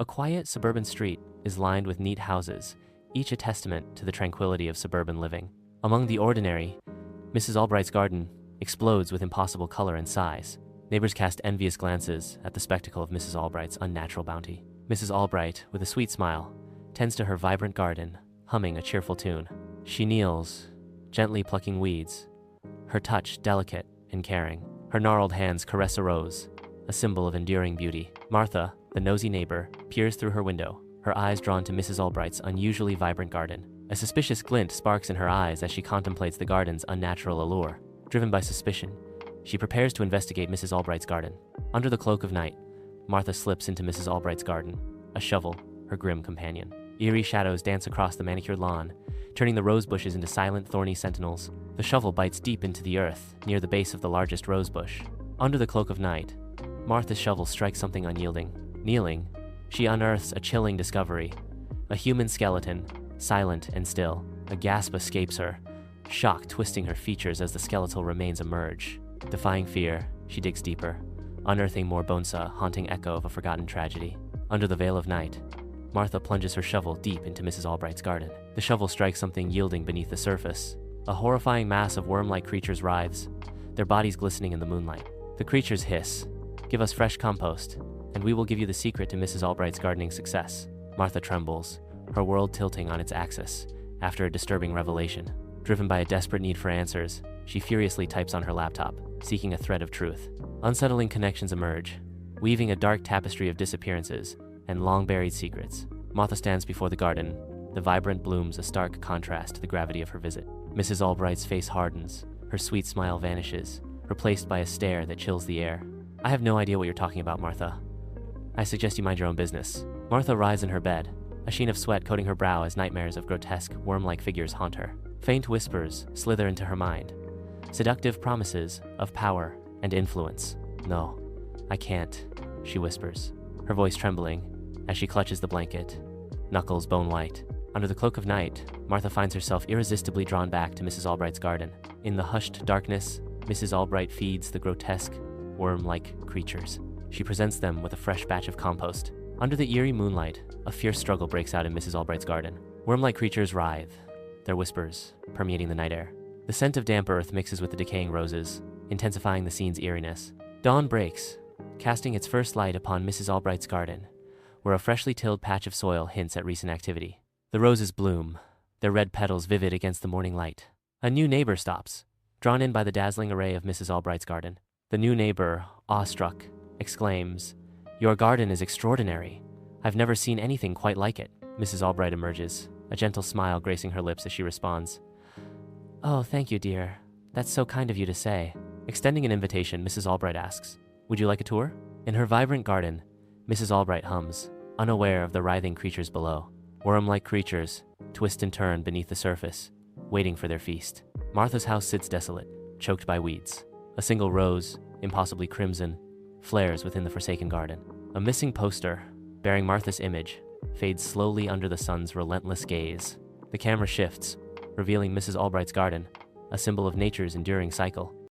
A quiet suburban street is lined with neat houses, each a testament to the tranquility of suburban living. Among the ordinary, Mrs. Albright's garden explodes with impossible color and size. Neighbors cast envious glances at the spectacle of Mrs. Albright's unnatural bounty. Mrs. Albright, with a sweet smile, tends to her vibrant garden, humming a cheerful tune. She kneels, gently plucking weeds, her touch delicate and caring. Her gnarled hands caress a rose, a symbol of enduring beauty. Martha, the nosy neighbor, peers through her window, her eyes drawn to Mrs. Albright's unusually vibrant garden. A suspicious glint sparks in her eyes as she contemplates the garden's unnatural allure. Driven by suspicion, she prepares to investigate Mrs. Albright's garden. Under the cloak of night, Martha slips into Mrs. Albright's garden, a shovel, her grim companion. Eerie shadows dance across the manicured lawn, turning the rose bushes into silent, thorny sentinels. The shovel bites deep into the earth, near the base of the largest rose bush. Under the cloak of night, Martha's shovel strikes something unyielding. Kneeling, she unearths a chilling discovery. A human skeleton, silent and still. A gasp escapes her, shock twisting her features as the skeletal remains emerge. Defying fear, she digs deeper, unearthing more bones, a haunting echo of a forgotten tragedy. Under the veil of night, Martha plunges her shovel deep into Mrs. Albright's garden. The shovel strikes something yielding beneath the surface. A horrifying mass of worm-like creatures writhes, their bodies glistening in the moonlight. The creatures hiss, "Give us fresh compost, and we will give you the secret to Mrs. Albright's gardening success." Martha trembles, her world tilting on its axis after a disturbing revelation. Driven by a desperate need for answers, she furiously types on her laptop, seeking a thread of truth. Unsettling connections emerge, weaving a dark tapestry of disappearances and long-buried secrets. Martha stands before the garden, the vibrant blooms a stark contrast to the gravity of her visit. Mrs. Albright's face hardens, her sweet smile vanishes, replaced by a stare that chills the air. "I have no idea what you're talking about, Martha. I suggest you mind your own business." Martha writhes in her bed, a sheen of sweat coating her brow as nightmares of grotesque, worm-like figures haunt her. Faint whispers slither into her mind, seductive promises of power and influence. "No, I can't," she whispers, her voice trembling as she clutches the blanket, knuckles bone-white. Under the cloak of night, Martha finds herself irresistibly drawn back to Mrs. Albright's garden. In the hushed darkness, Mrs. Albright feeds the grotesque, worm-like creatures. She presents them with a fresh batch of compost. Under the eerie moonlight, a fierce struggle breaks out in Mrs. Albright's garden. Worm-like creatures writhe, their whispers permeating the night air. The scent of damp earth mixes with the decaying roses, intensifying the scene's eeriness. Dawn breaks, casting its first light upon Mrs. Albright's garden, where a freshly tilled patch of soil hints at recent activity. The roses bloom, their red petals vivid against the morning light. A new neighbor stops, drawn in by the dazzling array of Mrs. Albright's garden. The new neighbor, awestruck, exclaims, "Your garden is extraordinary. I've never seen anything quite like it." Mrs. Albright emerges, a gentle smile gracing her lips as she responds, "Oh, thank you, dear. That's so kind of you to say." Extending an invitation, Mrs. Albright asks, "Would you like a tour?" In her vibrant garden, Mrs. Albright hums, unaware of the writhing creatures below. Worm-like creatures twist and turn beneath the surface, waiting for their feast. Martha's house sits desolate, choked by weeds. A single rose, impossibly crimson, flares within the forsaken garden. A missing poster, bearing Martha's image, fades slowly under the sun's relentless gaze. The camera shifts, revealing Mrs. Albright's garden, a symbol of nature's enduring cycle.